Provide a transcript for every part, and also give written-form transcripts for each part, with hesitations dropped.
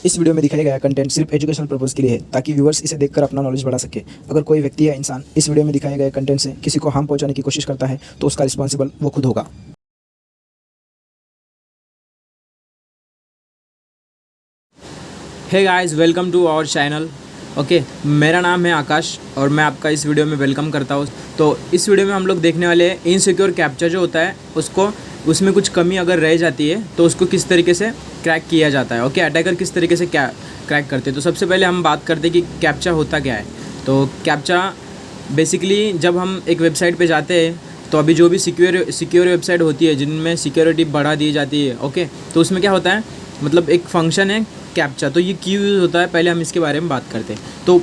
इस वीडियो में दिखाया गया कंटेंट सिर्फ एजुकेशनल पर्पज़ के लिए है ताकि व्यूअर्स इसे देखकर अपना नॉलेज बढ़ा सके। अगर कोई व्यक्ति या इंसान इस वीडियो में दिखाए गए कंटेंट से किसी को हार्म पहुंचाने की कोशिश करता है तो उसका रिस्पॉन्सिबल वो खुद होगा। Hey guys, welcome to our channel. Okay, मेरा नाम है आकाश और मैं आपका इस वीडियो में वेलकम करता हूँ। तो इस वीडियो में हम लोग देखने वाले हैं इनसिक्योर कैप्चा जो होता है उसमें कुछ कमी अगर रह जाती है तो उसको किस तरीके से क्रैक किया जाता है। ओके, अटैकर किस तरीके से क्रैक करते हैं। तो सबसे पहले हम बात करते हैं कि कैप्चा होता क्या है। तो कैप्चा बेसिकली जब हम एक वेबसाइट पे जाते हैं तो अभी जो भी सिक्योर वेबसाइट होती है जिनमें सिक्योरिटी बढ़ा दी जाती है, ओके, तो उसमें क्या होता है, मतलब एक फंक्शन है कैप्चा। तो ये क्यों यूज़ होता है, पहले हम इसके बारे में बात करते हैं। तो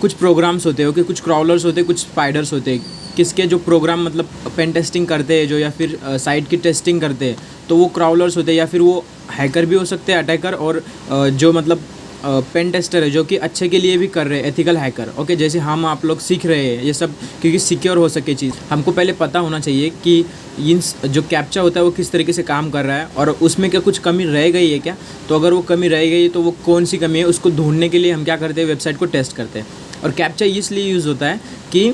कुछ प्रोग्राम्स होते हैं, ओके, कुछ क्रॉलर्स होते हैं, कुछ स्पाइडर्स होते हैं। किसके जो प्रोग्राम मतलब पेन टेस्टिंग करते हैं जो, या फिर साइट की टेस्टिंग करते हैं, तो वो क्रॉलर्स होते हैं, या फिर वो हैकर भी हो सकते हैं, अटैकर, और जो मतलब पेन टेस्टर है जो कि अच्छे के लिए भी कर रहे हैं, एथिकल हैकर। ओके, जैसे हम आप लोग सीख रहे हैं ये सब क्योंकि सिक्योर हो सके चीज़, हमको पहले पता होना चाहिए कि इन जो कैप्चा होता है वो किस तरीके से काम कर रहा है और उसमें क्या कुछ कमी रह गई है क्या। तो अगर वो कमी रह गई तो वो कौन सी कमी है, उसको ढूंढने के लिए हम क्या करते हैं, वेबसाइट को टेस्ट करते हैं। और कैप्चा इसलिए यूज़ होता है कि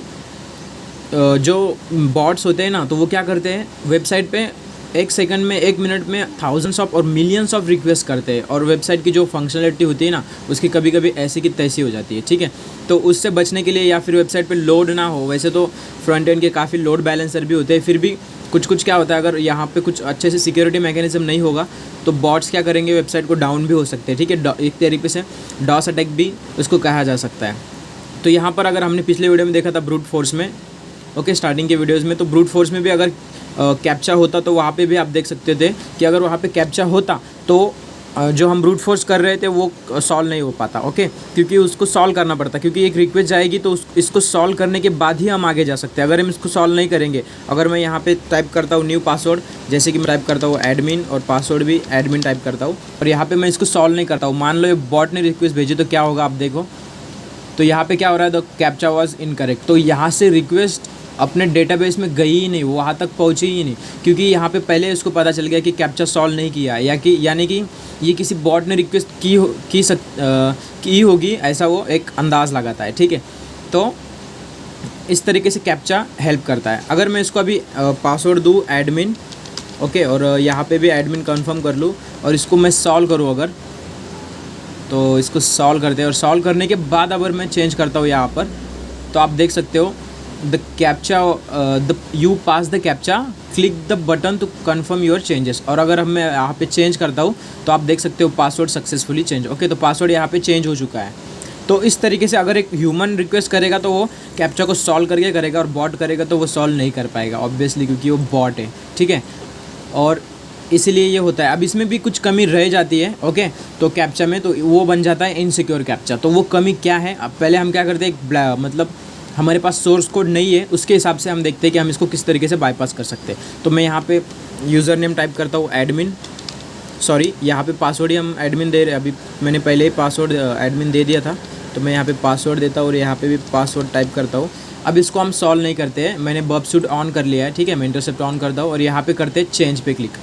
जो बॉट्स होते हैं ना, तो वो क्या करते हैं, वेबसाइट पे एक सेकंड में, एक मिनट में थाउजेंड्स ऑफ और मिलियंस ऑफ रिक्वेस्ट करते हैं और वेबसाइट की जो फंक्शनलिटी होती है ना उसकी कभी कभी ऐसी की तैसी हो जाती है। ठीक है, तो उससे बचने के लिए, या फिर वेबसाइट पे लोड ना हो, वैसे तो फ्रंट एंड के काफ़ी लोड बैलेंसर भी होते हैं, फिर भी कुछ क्या होता है, अगर यहाँ पे कुछ अच्छे से सिक्योरिटी मैकेनिज्म नहीं होगा तो बॉट्स क्या करेंगे, वेबसाइट को डाउन भी हो सकते हैं। ठीक है, एक तरीके से डॉस अटैक भी उसको कहा जा सकता है। तो यहाँ पर अगर हमने पिछले वीडियो में देखा था ब्रूट फोर्स में, ओके, स्टार्टिंग के वीडियोज़ में, तो ब्रूट फोर्स में भी अगर कैप्चा होता तो वहाँ पे भी आप देख सकते थे कि अगर वहाँ पे कैप्चा होता तो जो हम ब्रूट फोर्स कर रहे थे वो सॉल्व नहीं हो पाता। ओके, क्योंकि उसको सॉल्व करना पड़ता, क्योंकि एक रिक्वेस्ट जाएगी तो इसको सॉल्व करने के बाद ही हम आगे जा सकते हैं। अगर हम इसको सॉल्व नहीं करेंगे, अगर मैं यहाँ पे टाइप करता हूँ न्यू पासवर्ड, जैसे कि मैं टाइप करता हूँ एडमिन और पासवर्ड भी एडमिन टाइप करता हूँ, और यहाँ पर मैं इसको सॉल्व नहीं करता हूँ, मान लो ये बॉट ने रिक्वेस्ट भेजी, तो क्या होगा आप देखो। तो यहाँ पर क्या हो रहा है, द कैप्चा वॉज इनकरेक्ट। तो यहाँ से रिक्वेस्ट अपने डेटाबेस में गई ही नहीं, वो वहाँ तक पहुँची ही नहीं, क्योंकि यहाँ पे पहले इसको पता चल गया कि कैप्चा सॉल्व नहीं किया, यानी कि ये किसी बॉट ने रिक्वेस्ट की होगी, ऐसा वो एक अंदाज़ लगाता है। ठीक है, तो इस तरीके से कैप्चा हेल्प करता है। अगर मैं इसको अभी पासवर्ड दूँ एडमिन, ओके, और यहाँ पे भी एडमिन कन्फर्म कर लूँ और इसको मैं सॉल्व करूँ अगर, तो इसको सॉल्व करते हैं, और सॉल्व करने के बाद अगर मैं चेंज करता हूँ यहाँ पर, तो आप देख सकते हो the captcha, you pass the captcha, click the button to confirm your changes. और अगर मैं यहाँ पे चेंज करता हूँ तो आप देख सकते हो पासवर्ड सक्सेसफुली चेंज। ओके, तो पासवर्ड यहाँ पे चेंज हो चुका है। तो इस तरीके से अगर एक ह्यूमन रिक्वेस्ट करेगा तो वो कैप्चा को सॉल्व करके करेगा, और बॉट करेगा तो वो सॉल्व नहीं कर पाएगा ऑब्वियसली, क्योंकि वो बॉट है। ठीक है, और इसीलिए ये होता है। अब इसमें भी कुछ कमी रह जाती है, ओके, तो कैप्चा में, तो वो बन जाता है इनसिक्योर कैप्चा। तो वो कमी क्या है, अब पहले हम क्या करते हैं, मतलब हमारे पास सोर्स कोड नहीं है, उसके हिसाब से हम देखते हैं कि हम इसको किस तरीके से बाईपास कर सकते हैं। तो मैं यहाँ पे यूज़र नेम टाइप करता हूँ एडमिन, सॉरी यहाँ पे पासवर्ड ही हम एडमिन दे रहे हैं, अभी मैंने पहले ही पासवर्ड एडमिन दे दिया था, तो मैं यहाँ पे पासवर्ड देता हूँ और यहाँ पे भी पासवर्ड टाइप करता हूँ। अब इसको हम सॉल्व नहीं करते हैं, मैंने बर्ब सूट ऑन कर लिया है। ठीक है, मैं इंटरसेप्ट ऑन करता हूँ और यहाँ पर करते हैं चेंज पे क्लिक।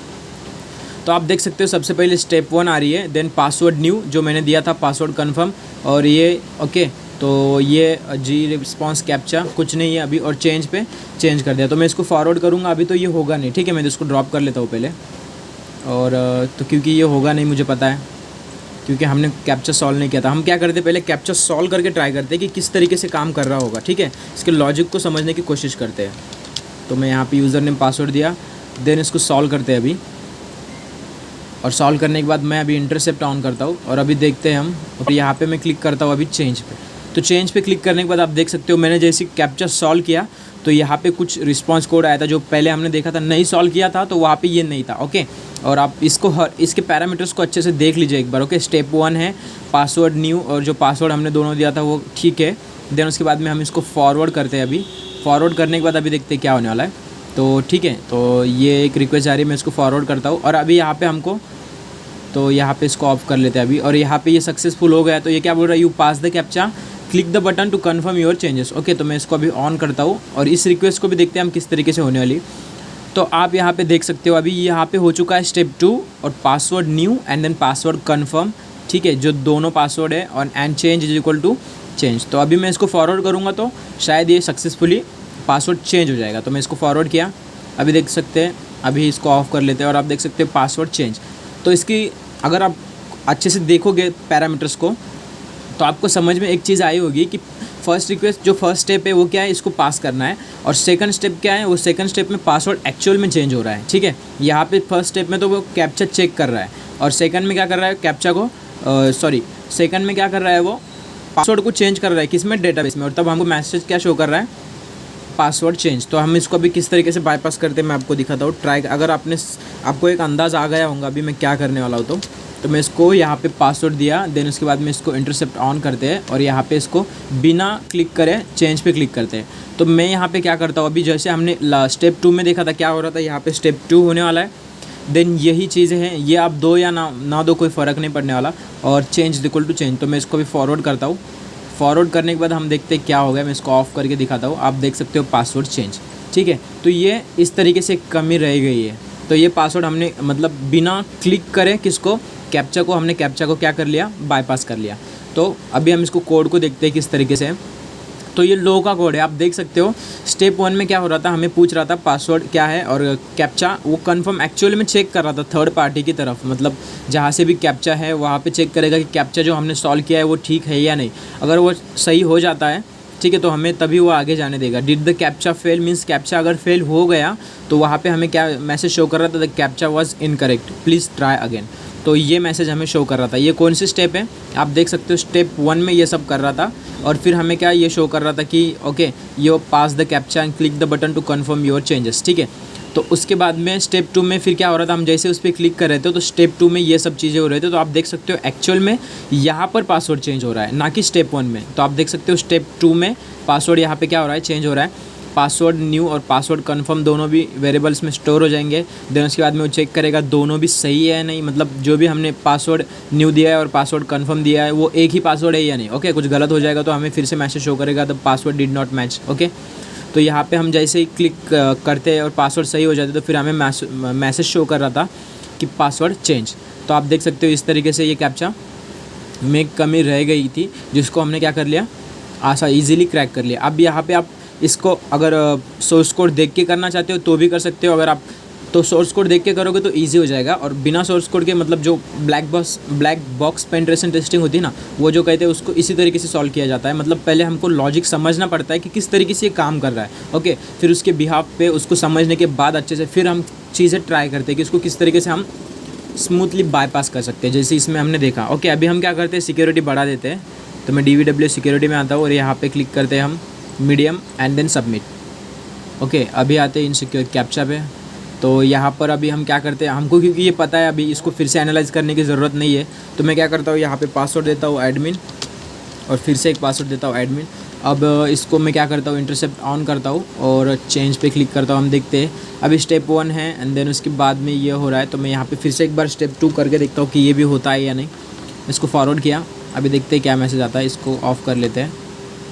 तो आप देख सकते हो सबसे पहले स्टेप 1 आ रही है, देन पासवर्ड न्यू जो मैंने दिया था, पासवर्ड कन्फर्म, और ये ओके, तो ये जी रिस्पॉन्स कैप्चा कुछ नहीं है अभी, और चेंज पे चेंज कर दिया। तो मैं इसको फॉरवर्ड करूँगा, अभी तो ये होगा नहीं। ठीक है, मैं तो इसको ड्रॉप कर लेता हूँ पहले, और तो क्योंकि ये होगा नहीं मुझे पता है, क्योंकि हमने कैप्चा सॉल्व नहीं किया था। हम क्या करते पहले कैप्चा सॉल्व करके ट्राई करते हैं कि किस तरीके से काम कर रहा होगा। ठीक है, इसके लॉजिक को समझने की कोशिश करते हैं। तो मैं यहाँ पर यूज़र नेम पासवर्ड दिया, देन इसको सॉल्व करते हैं अभी, और सॉल्व करने के बाद मैं अभी इंटरसेप्ट ऑन करता हूँ और अभी देखते हैं हम, और यहाँ पे मैं क्लिक करता हूँ अभी चेंज पे। तो चेंज पे क्लिक करने के बाद आप देख सकते हो मैंने जैसे कैप्चा सॉल्व किया तो यहाँ पे कुछ रिस्पांस कोड आया था, जो पहले हमने देखा था नहीं सॉल्व किया था तो वहाँ पे ये नहीं था। ओके, और आप इसके पैरामीटर्स को अच्छे से देख लीजिए एक बार। ओके, स्टेप 1 है पासवर्ड न्यू, और जो पासवर्ड हमने दोनों दिया था वो ठीक है। देन उसके बाद में हम इसको फॉरवर्ड करते हैं। अभी फॉरवर्ड करने के बाद अभी देखते हैं क्या होने वाला है। तो ठीक है, तो ये एक रिक्वेस्ट आ रही है, मैं इसको फॉरवर्ड करता हूँ, और अभी यहाँ पर हमको, तो यहाँ पे इसको ऑफ कर लेते हैं अभी, और यहाँ पे ये सक्सेसफुल हो गया। तो ये क्या बोल रहा है, you pass the captcha, click the button to confirm your changes. Okay, तो मैं इसको अभी ऑन करता हूँ और इस रिक्वेस्ट को भी देखते हैं हम किस तरीके से होने वाली। तो आप यहाँ पे देख सकते हो अभी यहाँ पे हो चुका है स्टेप 2, और password new and then password confirm ठीक है, जो दोनों पासवर्ड है, और and change is equal to change. तो अभी मैं इसको फॉरवर्ड करूँगा तो शायद ये सक्सेसफुली पासवर्ड चेंज हो जाएगा। तो मैं इसको फॉरवर्ड किया, अभी देख सकते हैं, अभी इसको ऑफ कर लेते हैं और आप देख सकते हैं पासवर्ड चेंज। तो इसकी अगर आप अच्छे से देखोगे पैरामीटर्स को तो आपको समझ में एक चीज़ आई होगी कि फर्स्ट रिक्वेस्ट जो फर्स्ट स्टेप है वो क्या है, इसको पास करना है, और सेकंड स्टेप क्या है, वो सेकंड स्टेप में पासवर्ड एक्चुअल में चेंज हो रहा है। ठीक है, यहाँ पे फर्स्ट स्टेप में तो वो कैप्चा चेक कर रहा है, और सेकंड में क्या कर रहा है, कैप्चा को सेकंड में क्या कर रहा है, वो पासवर्ड को चेंज कर रहा है, किसमें, डेटाबेस में, और तब हमको मैसेज क्या शो कर रहा है, पासवर्ड चेंज। तो हम इसको अभी किस तरीके से बाईपास करते हैं मैं आपको दिखाता हूँ। ट्राई, अगर आपको एक अंदाज़ आ गया होगा अभी मैं क्या करने वाला हूँ, तो मैं इसको यहाँ पे पासवर्ड दिया, देन उसके बाद में इसको इंटरसेप्ट ऑन करते हैं और यहाँ पे इसको बिना क्लिक करे चेंज पे क्लिक करते हैं। तो मैं यहाँ पे क्या करता हूँ, अभी जैसे हमने स्टेप 2 में देखा था क्या हो रहा था, यहाँ पे स्टेप 2 होने वाला है। देन यही चीज़ें हैं, ये आप दो या ना दो कोई फ़र्क नहीं पड़ने वाला, और चेंज इक्वल टू चेंज। तो मैं इसको भी फॉरवर्ड करता हूँ। फॉरवर्ड करने के बाद हम देखते हैं क्या हो गया। मैं इसको ऑफ करके दिखाता हूँ, आप देख सकते हो पासवर्ड चेंज। ठीक है, तो ये इस तरीके से कमी रह गई है। तो ये पासवर्ड हमने मतलब बिना क्लिक करे किसको, कैप्चा को, हमने कैप्चा को क्या कर लिया, बाईपास कर लिया। तो अभी हम इसको कोड को देखते हैं किस तरीके से। तो ये लो का कोड है, आप देख सकते हो। स्टेप 1 में क्या हो रहा था, हमें पूछ रहा था पासवर्ड क्या है, और कैप्चा वो कंफर्म एक्चुअली में चेक कर रहा था थर्ड पार्टी की तरफ, मतलब जहाँ से भी कैप्चा है वहाँ पे चेक करेगा कि कैप्चा जो हमने सॉल्व किया है वो ठीक है या नहीं। अगर वो सही हो जाता है, ठीक है, तो हमें तभी वो आगे जाने देगा। Did the captcha fail, means captcha अगर फेल हो गया तो वहाँ पे हमें क्या मैसेज शो कर रहा था, the captcha was incorrect, please try again. तो ये मैसेज हमें शो कर रहा था। ये कौन सी स्टेप है, आप देख सकते हो स्टेप 1 में ये सब कर रहा था, और फिर हमें क्या ये शो कर रहा था कि okay you pass the captcha and click the button to confirm your changes. ठीक है, तो उसके बाद में स्टेप 2 में फिर क्या हो रहा था, हम जैसे उस पर क्लिक कर रहे थे तो स्टेप 2 में ये सब चीज़ें हो रहे थे। तो आप देख सकते हो एक्चुअल में यहाँ पर पासवर्ड चेंज हो रहा है, ना कि स्टेप 1 में। तो आप देख सकते हो स्टेप 2 में पासवर्ड यहाँ पे क्या हो रहा है, चेंज हो रहा है। पासवर्ड न्यू और पासवर्ड कन्फर्म दोनों भी वेरिएबल्स में स्टोर हो जाएंगे। देन उसके बाद में वो चेक करेगा दोनों भी सही है या नहीं, मतलब जो भी हमने पासवर्ड न्यू दिया है और पासवर्ड कन्फर्म दिया है वो एक ही पासवर्ड है या नहीं। ओके, कुछ गलत हो जाएगा तो हमें फिर से मैसेज शो करेगा the password did not match. Okay, तो यहाँ पे हम जैसे ही क्लिक करते हैं और पासवर्ड सही हो जाते तो फिर हमें मैसेज शो कर रहा था कि पासवर्ड चेंज। तो आप देख सकते हो इस तरीके से ये कैप्चा में कमी रह गई थी, जिसको हमने क्या कर लिया, ईजिली क्रैक कर लिया। अब यहाँ पे आप इसको अगर सोर्स कोड देख के करना चाहते हो तो भी कर सकते हो। अगर आप तो सोर्स कोड देख के करोगे तो ईजी हो जाएगा, और बिना सोर्स कोड के मतलब जो ब्लैक बॉक्स पेनिट्रेशन टेस्टिंग होती है ना, वो जो कहते हैं उसको इसी तरीके से सॉल्व किया जाता है। मतलब पहले हमको लॉजिक समझना पड़ता है कि किस तरीके से ये काम कर रहा है। ओके, फिर उसके बिहाफ पे उसको समझने के बाद अच्छे से फिर हम चीज़ें ट्राई करते हैं कि इसको किस तरीके से हम स्मूथली बाईपास कर सकते हैं, जैसे इसमें हमने देखा। ओके, अभी हम क्या करते हैं, सिक्योरिटी बढ़ा देते हैं। तो मैं DVW सिक्योरिटी में आता हूँ और यहाँ पे क्लिक करते हैं हम medium and then submit. Okay, अभी आते हैं इनसिक्योर कैप्चा पे। तो यहाँ पर अभी हम क्या करते हैं, हमको क्योंकि ये पता है अभी इसको फिर से एनालाइज करने की ज़रूरत नहीं है, तो मैं क्या करता हूँ, यहाँ पे पासवर्ड देता हूँ एडमिन, और फिर से एक पासवर्ड देता हूँ एडमिन। अब इसको मैं क्या करता हूँ, इंटरसेप्ट ऑन करता हूँ और चेंज पे क्लिक करता हूँ। हम देखते हैं अभी स्टेप 1 है एंड देन उसके बाद में ये हो रहा है। तो मैं यहाँ पे फिर से एक बार स्टेप 2 करके देखता हूँ कि ये भी होता है या नहीं। इसको फॉरवर्ड किया, अभी देखते हैं क्या मैसेज आता है। इसको ऑफ कर लेते हैं।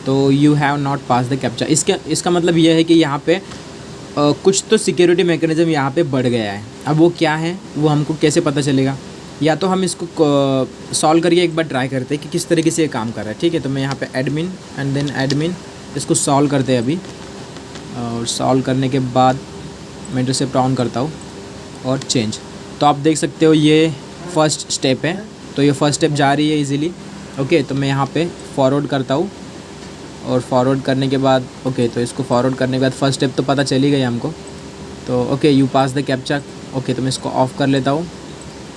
तो you have not pass the captcha, इसका मतलब ये है कि यहाँ पे कुछ तो सिक्योरिटी मैकेनिज़्म यहाँ पे बढ़ गया है। अब वो क्या है वो हमको कैसे पता चलेगा, या तो हम इसको सॉल्व करके एक बार ट्राई करते हैं कि किस तरीके से ये काम कर रहा है। ठीक है, तो मैं यहाँ पे एडमिन एंड देन एडमिन इसको सॉल्व करते हैं अभी, और सॉल्व करने के बाद मैं इंटरसेप्ट ऑन करता हूँ और चेंज। तो आप देख सकते हो ये फर्स्ट स्टेप है, तो ये फर्स्ट स्टेप जा रही है इजीली। ओके, तो मैं यहाँ पे फॉरवर्ड करता हूँ, और फॉरवर्ड करने के बाद ओके, तो इसको फॉरवर्ड करने के बाद फर्स्ट स्टेप तो पता चली गई हमको। तो okay, you pass the captcha. Okay, तो मैं इसको ऑफ कर लेता हूँ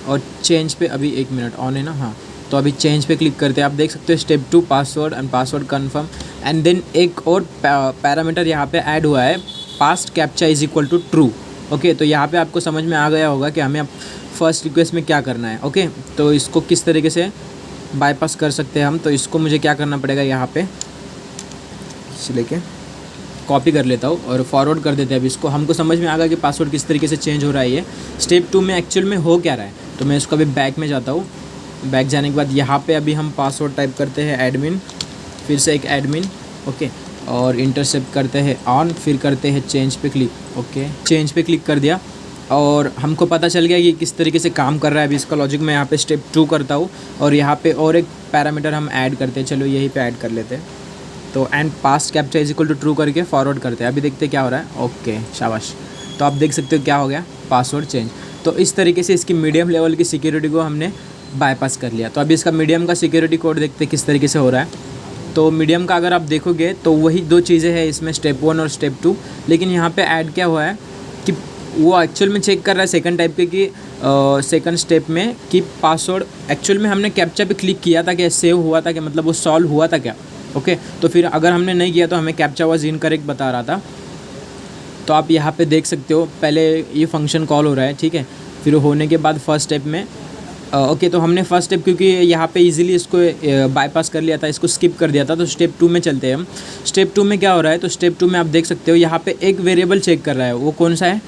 और चेंज पे अभी 1 मिनट ऑन है ना, हाँ, तो अभी चेंज पे क्लिक करते हैं। आप देख सकते हो step 2 password and password confirm, and then एक और पैरामीटर यहाँ पे ऐड हुआ है, passed captcha is equal to true. Okay, तो यहाँ पे आपको समझ में आ गया होगा कि हमें फर्स्ट रिक्वेस्ट में क्या करना है। ओके, तो इसको किस तरीके से बाईपास कर सकते हैं हम। तो इसको मुझे क्या करना पड़ेगा, यहाँ पे लेके कॉपी कर लेता हूँ और फॉरवर्ड कर देते हैं। अभी इसको हमको समझ में आ गया कि पासवर्ड किस तरीके से चेंज हो रहा है। ये स्टेप 2 में एक्चुअल में हो क्या रहा है। तो मैं इसको अभी बैक में जाता हूँ। बैक जाने के बाद यहाँ पे अभी हम पासवर्ड टाइप करते हैं एडमिन, फिर से एक एडमिन। ओके, और इंटरसेप्ट करते हैं ऑन, फिर करते हैं चेंज पे क्लिक। ओके, चेंज पे क्लिक कर दिया। और हमको पता चल गया कि किस तरीके से काम कर रहा है। अभी इसका लॉजिक मैं यहाँ पे स्टेप 2 करता हूँ और यहाँ पे और एक पैरामीटर हम ऐड करते हैं। चलो यहीं पे ऐड कर लेते हैं। तो and passed captcha is equal to true करके फॉरवर्ड करते हैं। अभी देखते हैं क्या हो रहा है। ओके शाबाश। तो आप देख सकते हो क्या हो गया, पासवर्ड चेंज। तो इस तरीके से इसकी मीडियम लेवल की सिक्योरिटी को हमने बाईपास कर लिया। तो अभी इसका मीडियम का सिक्योरिटी कोड देखते हैं किस तरीके से हो रहा है। तो मीडियम का अगर आप देखोगे तो वही 2 चीज़ें हैं इसमें, स्टेप 1 और स्टेप 2। लेकिन यहाँ पे ऐड क्या हुआ है कि वो एक्चुअल में चेक कर रहा है सेकंड टाइप के कि सेकंड स्टेप में कि पासवर्ड एक्चुअल में हमने कैप्चा पे क्लिक किया था क्या, सेव हुआ था क्या, मतलब वो सॉल्व हुआ था क्या। ओके तो फिर अगर हमने नहीं किया तो हमें कैप्चा वाज इनकरेक्ट बता रहा था। तो आप यहाँ पे देख सकते हो पहले ये फंक्शन कॉल हो रहा है, ठीक है। फिर होने के बाद फर्स्ट स्टेप में ओके तो हमने फर्स्ट स्टेप क्योंकि यहाँ पे इजीली इसको बाईपास कर लिया था, इसको स्किप कर दिया था। तो स्टेप 2 में चलते हैं हम। स्टेप 2 में क्या हो रहा है, तो स्टेप 2 में आप देख सकते हो यहाँ पे एक वेरिएबल चेक कर रहा है। वो कौन सा है,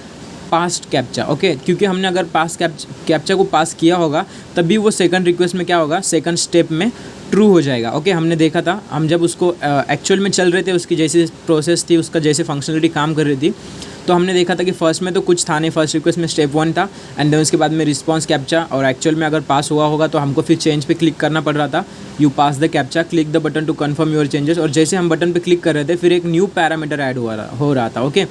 पास्ट कैप्चा। ओके क्योंकि हमने अगर पास्ट कैप्चा को पास किया होगा तभी वो सेकंड रिक्वेस्ट में क्या होगा, सेकंड स्टेप में ट्रू हो जाएगा। ओके हमने देखा था, हम जब उसको एक्चुअल में चल रहे थे, उसकी जैसी प्रोसेस थी, उसका जैसे फंक्शनलिटी काम कर रही थी, तो हमने देखा था कि फर्स्ट में तो कुछ था नहीं, फर्स्ट रिक्वेस्ट में स्टेप 1 था एंड देन उसके बाद में रिस्पॉन्स कैप्चा। और एक्चुअल में अगर पास हुआ होगा तो हमको फिर चेंज पे क्लिक करना पड़ रहा था। You pass the captcha, click the button to confirm your changes. और जैसे हम बटन पे क्लिक कर रहे थे फिर एक न्यू पैरामीटर ऐड हो रहा था। ओके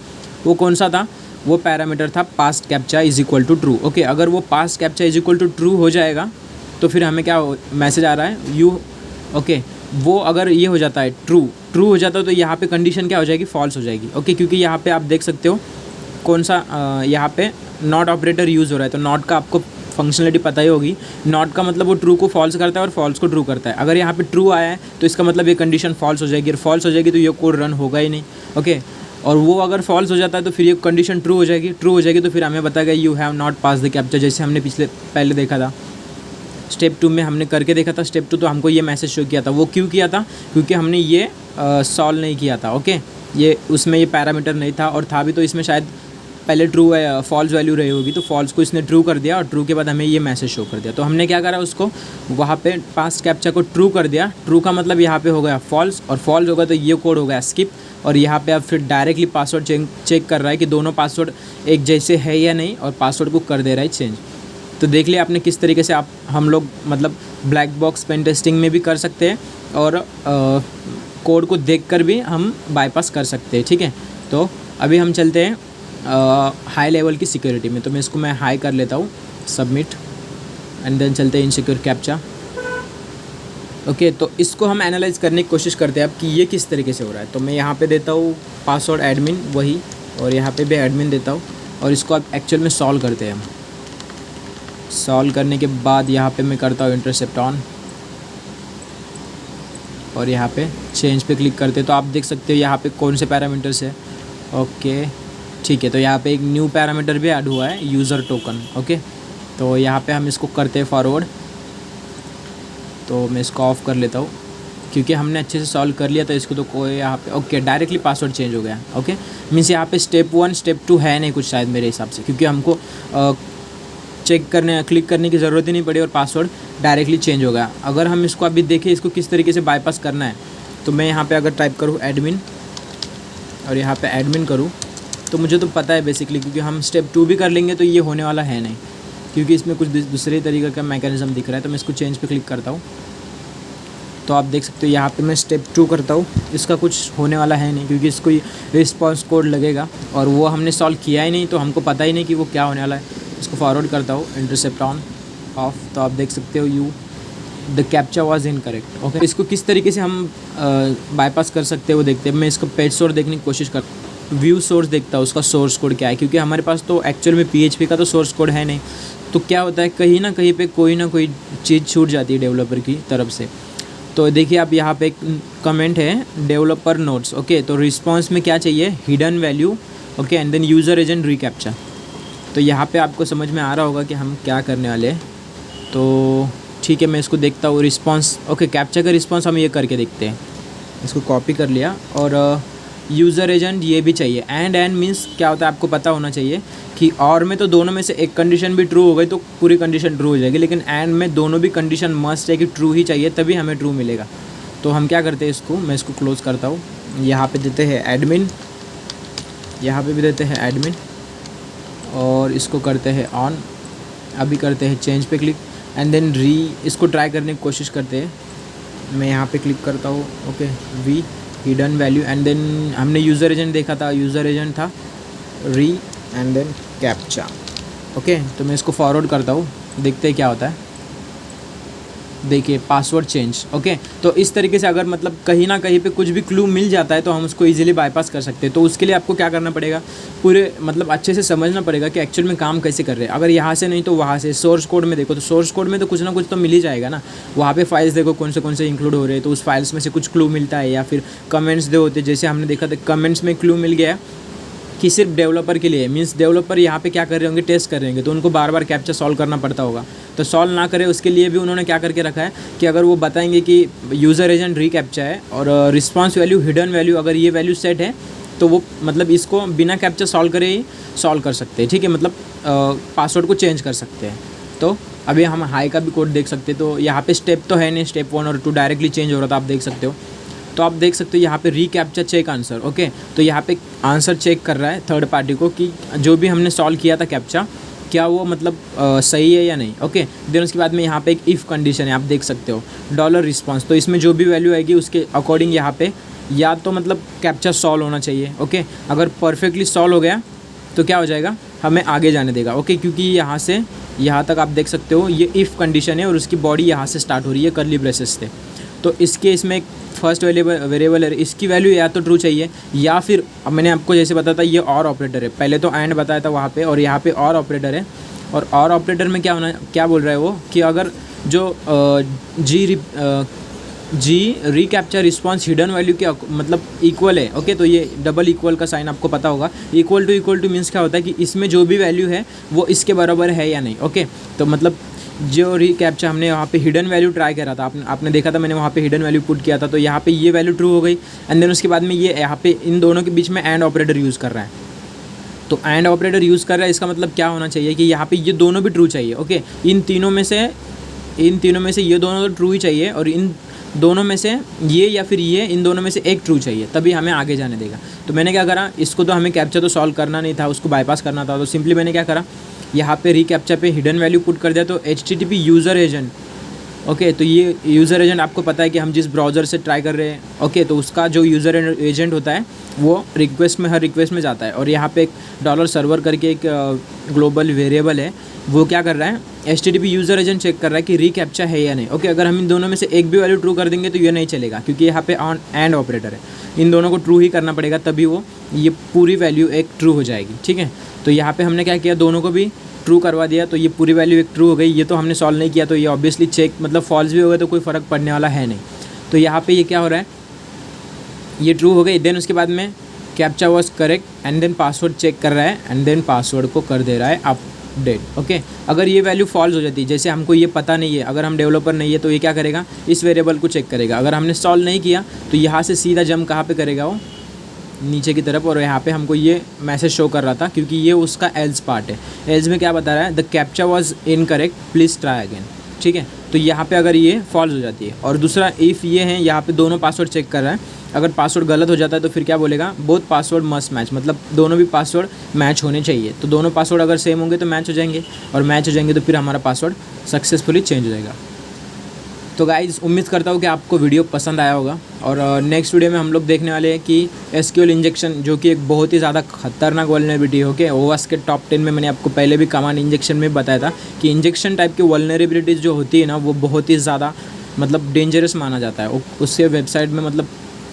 वो कौन सा था, वो पैरामीटर था passed captcha is equal to true. Okay अगर वो passed captcha is equal to true हो जाएगा तो फिर हमें क्या मैसेज आ रहा है, यू ओके वो अगर ये हो जाता है ट्रू हो जाता है तो यहाँ पे कंडीशन क्या हो जाएगी, फॉल्स हो जाएगी। ओके क्योंकि यहाँ पे आप देख सकते हो कौन सा यहाँ पे नॉट ऑपरेटर यूज़ हो रहा है। तो नॉट का आपको फंक्शनलिटी पता ही होगी। नॉट का मतलब वो ट्रू को फॉल्स करता है और फॉल्स को ट्रू करता है। अगर यहाँ पे ट्रू आया है तो इसका मतलब ये कंडीशन फॉल्स हो जाएगी, और फॉल्स हो जाएगी तो ये कोड रन होगा ही नहीं। ओके और वो अगर फॉल्स हो जाता है तो फिर ये कंडीशन ट्रू हो जाएगी तो फिर हमें बताएगा you have not pass the captcha, जैसे हमने पहले देखा था। स्टेप 2 में हमने करके देखा था। स्टेप 2 तो हमको ये मैसेज शो किया था। वो क्यों किया था, क्योंकि हमने ये सॉल्व नहीं किया था। ओके ये उसमें ये पैरामीटर नहीं था, और था भी तो इसमें शायद पहले ट्रू फॉल्स वैल्यू रही होगी, तो फॉल्स को इसने ट्रू कर दिया और ट्रू के बाद हमें ये मैसेज शो कर दिया। तो हमने क्या करा, उसको वहाँ पे पास्ट कैप्चा को ट्रू कर दिया। ट्रू का मतलब यहाँ पे हो गया फॉल्स, और फॉल्स होगा तो ये कोड हो गया स्किप। और यहाँ पे अब फिर डायरेक्टली पासवर्ड चेक कर रहा है कि दोनों पासवर्ड एक जैसे है या नहीं, और पासवर्ड को कर दे रहा है चेंज। तो देख लिया आपने किस तरीके से हम लोग मतलब ब्लैक बॉक्स पेन टेस्टिंग में भी कर सकते हैं, और कोड को देखकर भी हम बाईपास कर सकते हैं। ठीक है, तो अभी हम चलते हैं हाई लेवल की सिक्योरिटी में। तो मैं इसको हाई कर लेता हूँ, सबमिट, एंड देन चलते हैं इनसिक्योर कैप्चा। ओके तो इसको हम एनालाइज करने की कोशिश करते हैं अब कि ये किस तरीके से हो रहा है। तो मैं यहाँ पे देता हूँ पासवर्ड एडमिन वही, और यहाँ पे भी एडमिन देता हूँ, और इसको अब एक्चुअल में सॉल्व करते हैं हम। सॉल्व करने के बाद यहाँ पे मैं करता हूँ इंटरसेप्ट ऑन, और यहाँ पे चेंज पे क्लिक करते तो आप देख सकते हो यहाँ पे कौन से पैरामीटर्स है। ओके ठीक है, तो यहाँ पे एक न्यू पैरामीटर भी ऐड हुआ है, यूज़र टोकन। ओके तो यहाँ पे हम इसको करते हैं फॉरवर्ड। तो मैं इसको ऑफ कर लेता हूँ क्योंकि हमने अच्छे से सॉल्व कर लिया था इसको। तो कोई यहाँ पे ओके डायरेक्टली पासवर्ड चेंज हो गया। ओके मीन्स यहाँ पे स्टेप 1 स्टेप 2 है नहीं कुछ शायद मेरे हिसाब से, क्योंकि हमको क्लिक करने की ज़रूरत ही नहीं पड़ी और पासवर्ड डायरेक्टली चेंज हो गया। अगर हम इसको अभी देखें इसको किस तरीके से बाईपास करना है, तो मैं यहाँ पे अगर टाइप करूँ एडमिन और यहाँ पे एडमिन करूँ तो मुझे तो पता है बेसिकली, क्योंकि हम स्टेप 2 भी कर लेंगे तो ये होने वाला है नहीं, क्योंकि इसमें कुछ दूसरे तरीके का मैकेनिज्म दिख रहा है। तो मैं इसको चेंज पे क्लिक करता हूँ, तो आप देख सकते हो यहाँ पे मैं स्टेप 2 करता हूँ, इसका कुछ होने वाला है नहीं, क्योंकि इसको रिस्पॉन्स कोड लगेगा और वो हमने सॉल्व किया ही नहीं, तो हमको पता ही नहीं कि वो क्या होने वाला है। इसको फॉरवर्ड करता हूँ, इंटरसेप्ट ऑन ऑफ, तो आप देख सकते हो the captcha was incorrect. Okay इसको किस तरीके से हम बाईपास कर सकते हैं वो देखते हैं। मैं इसको पेज सोर्स देखने की कोशिश करता हूँ, व्यू सोर्स देखता हूँ उसका सोर्स कोड क्या है, क्योंकि हमारे पास तो एक्चुअल में PHP का तो सोर्स कोड है नहीं। तो क्या होता है कहीं ना कहीं पे कोई ना कोई चीज़ छूट जाती है डेवलपर की तरफ से। तो देखिए आप यहाँ पे एक कमेंट है डेवलपर नोट्स। ओके तो रिस्पॉन्स में क्या चाहिए, hidden value. Okay and then user agent recaptcha. तो यहाँ पे आपको समझ में आ रहा होगा कि हम क्या करने वाले हैं। तो ठीक है मैं इसको देखता हूँ रिस्पॉन्स। ओके कैप्चा का रिस्पॉन्स हम ये करके देखते हैं। इसको कॉपी कर लिया, और यूज़र एजेंट ये भी चाहिए। एंड मीन्स क्या होता है आपको पता होना चाहिए कि और में तो दोनों में से एक कंडीशन भी ट्रू हो गई तो पूरी कंडीशन ट्रू हो जाएगी, लेकिन एंड में दोनों भी कंडीशन मस्ट है कि ट्रू ही चाहिए तभी हमें ट्रू मिलेगा। तो हम क्या करते हैं इसको, मैं इसको क्लोज़ करता हूँ। यहाँ पे देते हैं एडमिन, यहाँ पे भी देते हैं एडमिन, और इसको करते हैं ऑन। अभी करते हैं चेंज पे क्लिक एंड देन इसको ट्राई करने की कोशिश करते हैं। मैं यहाँ पे क्लिक करता हूँ, okay, we hidden value and then हमने यूज़र एजेंट देखा था, यूज़र एजेंट था री एंड देन कैप्चा। ओके, तो मैं इसको फॉरवर्ड करता हूँ, देखते हैं क्या होता है। देखिए पासवर्ड चेंज। ओके, तो इस तरीके से अगर मतलब कहीं ना कहीं पे कुछ भी क्लू मिल जाता है तो हम उसको इजीली बाईपास कर सकते हैं। तो उसके लिए आपको क्या करना पड़ेगा, पूरे मतलब अच्छे से समझना पड़ेगा कि एक्चुअल में काम कैसे कर रहे हैं। अगर यहाँ से नहीं तो वहाँ से सोर्स कोड में देखो, तो सोर्स कोड में तो कुछ ना कुछ तो मिल ही जाएगा ना। वहाँ पे फाइल्स देखो कौन से इंक्लूड हो रहे हैं, तो उस फाइल्स में से कुछ क्लू मिलता है, या फिर कमेंट्स दे होते, जैसे हमने देखा था कमेंट्स में क्लू मिल गया कि सिर्फ डेवलपर के लिए, मींस डेवलपर यहाँ पे क्या कर रहे होंगे, टेस्ट कर रहे होंगे, तो उनको बार बार कैप्चा सॉल्व करना पड़ता होगा। तो सॉल्व ना करे उसके लिए भी उन्होंने क्या करके रखा है कि अगर वो बताएंगे कि यूज़र एजेंट री कैप्चा है और रिस्पॉन्स वैल्यू हिडन वैल्यू अगर ये वैल्यू सेट है तो वो मतलब इसको बिना कैप्चा सॉल्व करे ही सॉल्व कर सकते हैं। ठीक है, मतलब पासवर्ड को चेंज कर सकते हैं। तो अभी हम हाई का भी कोड देख सकते हैं। तो यहाँ पे स्टेप तो है नहीं, स्टेप 1 और 2 डायरेक्टली चेंज हो रहा था, आप देख सकते हो। तो आप देख सकते हो यहाँ पे रीकैप्चा चेक आंसर। ओके, तो यहाँ पे आंसर चेक कर रहा है थर्ड पार्टी को कि जो भी हमने सॉल्व किया था कैप्चा, क्या वो मतलब सही है या नहीं। ओके, देन उसके बाद में यहाँ पे एक इफ़ कंडीशन है, आप देख सकते हो डॉलर रिस्पॉन्स। तो इसमें जो भी वैल्यू आएगी उसके अकॉर्डिंग यहाँ पे या तो मतलब कैप्चा सॉल्व होना चाहिए। ओके, अगर परफेक्टली सॉल्व हो गया तो क्या हो जाएगा, हमें आगे जाने देगा। ओके, क्योंकि यहाँ से यहाँ तक आप देख सकते हो ये इफ़ कंडीशन है और उसकी बॉडी यहाँ से स्टार्ट हो रही है कर्ली ब्रेसेस से। तो इसके इसमें एक फर्स्ट वेरिएबल है, इसकी वैल्यू या तो ट्रू चाहिए या फिर अब मैंने आपको जैसे बताया था ये और ऑपरेटर है, पहले तो एंड बताया था वहाँ पे, और यहाँ पे और ऑपरेटर है। और ऑपरेटर में क्या बोल रहा है वो कि अगर जो जी रीकैप्चा रिस्पॉन्स हिडन वैल्यू के मतलब इक्वल है। ओके, तो ये डबल इक्वल का साइन आपको पता होगा। इक्वल टू मीन्स क्या होता है कि इसमें जो भी वैल्यू है वो इसके बराबर है या नहीं। ओके, तो मतलब जो रीकैप्चा हमने वहाँ पे हिडन वैल्यू ट्राई करा था, आपने देखा था, मैंने वहाँ पे हिडन वैल्यू पुट किया था, तो यहाँ पे ये वैल्यू ट्रू हो गई एंड देन उसके बाद में ये यहाँ पे इन दोनों के बीच में एंड ऑपरेटर यूज़ कर रहा है। तो एंड ऑपरेटर यूज़ कर रहा है, इसका मतलब क्या होना चाहिए कि यहाँ पे ये दोनों भी ट्रू चाहिए। ओके, इन तीनों में से ये दोनों तो ट्रू ही चाहिए और इन दोनों में से ये या फिर ये, इन दोनों में से एक ट्रू चाहिए, तभी हमें आगे जाने देगा। तो मैंने क्या करा, इसको तो हमें कैप्चा तो सॉल्व करना नहीं था, उसको बाईपास करना था। तो सिंपली मैंने क्या करा, यहाँ पे रीकैप्चा पे हिडन वैल्यू पुट कर दिया, तो HTTP यूज़र एजेंट। ओके, तो ये यूज़र एजेंट आपको पता है कि हम जिस ब्राउज़र से ट्राई कर रहे हैं, ओके, तो उसका जो यूज़र एजेंट होता है वो हर रिक्वेस्ट में जाता है। और यहाँ पे एक डॉलर सर्वर करके एक ग्लोबल वेरिएबल है, वो क्या कर रहा है, HTTP यूज़र एजेंट चेक कर रहा है कि रीकैप्चा है या नहीं। ओके, अगर हम इन दोनों में से एक भी वैल्यू ट्रू कर देंगे तो ये नहीं चलेगा, क्योंकि यहाँ पे ऑन एंड ऑपरेटर है, इन दोनों को ट्रू ही करना पड़ेगा, तभी वो ये पूरी वैल्यू एक ट्रू हो जाएगी। ठीक है, तो यहाँ पे हमने क्या किया, दोनों को भी ट्रू करवा दिया, तो ये पूरी वैल्यू एक ट्रू हो गई। ये तो हमने सॉल्व नहीं किया, तो ये ऑब्वियसली चेक मतलब फॉल्स भी हो गया तो कोई फ़र्क पड़ने वाला है नहीं। तो यहाँ पे ये क्या हो रहा है, ये ट्रू हो गई। देन उसके बाद में captcha was correct and then password check कर रहा है एंड देन पासवर्ड को कर दे रहा है अपडेट। ओके, अगर ये वैल्यू फॉल्स हो जाती है, जैसे हमको ये पता नहीं है, अगर हम डेवलपर नहीं है, तो ये क्या करेगा, इस वेरिएबल को चेक करेगा। अगर हमने सॉल्व नहीं किया तो यहाँ से सीधा जंप कहाँ पे करेगा, वो नीचे की तरफ, और यहाँ पे हमको ये मैसेज शो कर रहा था क्योंकि ये उसका एल्स पार्ट है। एल्स में क्या बता रहा है, the captcha was incorrect, please try again. ठीक है, तो यहाँ पे अगर ये फॉल्स हो जाती है, और दूसरा इफ़ ये है, यहाँ पे दोनों पासवर्ड चेक कर रहा है, अगर पासवर्ड गलत हो जाता है तो फिर क्या बोलेगा, बोथ पासवर्ड मस्ट मैच, मतलब दोनों भी पासवर्ड मैच होने चाहिए। तो दोनों पासवर्ड अगर सेम होंगे तो मैच हो जाएंगे, और मैच हो जाएंगे तो फिर हमारा पासवर्ड सक्सेसफुली चेंज हो जाएगा। तो गाइज़, उम्मीद करता हूँ कि आपको वीडियो पसंद आया होगा, और नेक्स्ट वीडियो में हम लोग देखने वाले हैं कि SQL इंजेक्शन, जो कि एक बहुत ही ज़्यादा खतरनाक वल्नरेबिलिटी है। ओके, OWASP के टॉप 10 में मैंने आपको पहले भी कमांड इंजेक्शन में बताया था कि इंजेक्शन टाइप की वल्नरेबिलिटीज़ जो होती है ना, वो बहुत ही ज़्यादा मतलब डेंजरस माना जाता है। उससे वेबसाइट में मतलब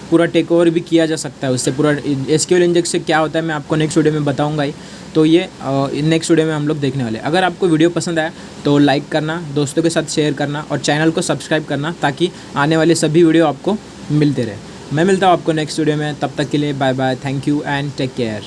पूरा टेक ओवर भी किया जा सकता है उससे। पूरा SQL इंजेक्शन से क्या होता है मैं आपको नेक्स्ट वीडियो में बताऊंगा ही। तो ये नेक्स्ट वीडियो में हम लोग देखने वाले हैं। अगर आपको वीडियो पसंद आया तो लाइक करना, दोस्तों के साथ शेयर करना और चैनल को सब्सक्राइब करना, ताकि आने वाले सभी वीडियो आपको मिलते रहे। मैं मिलता हूँ आपको नेक्स्ट वीडियो में, तब तक के लिए bye bye, thank you and take care.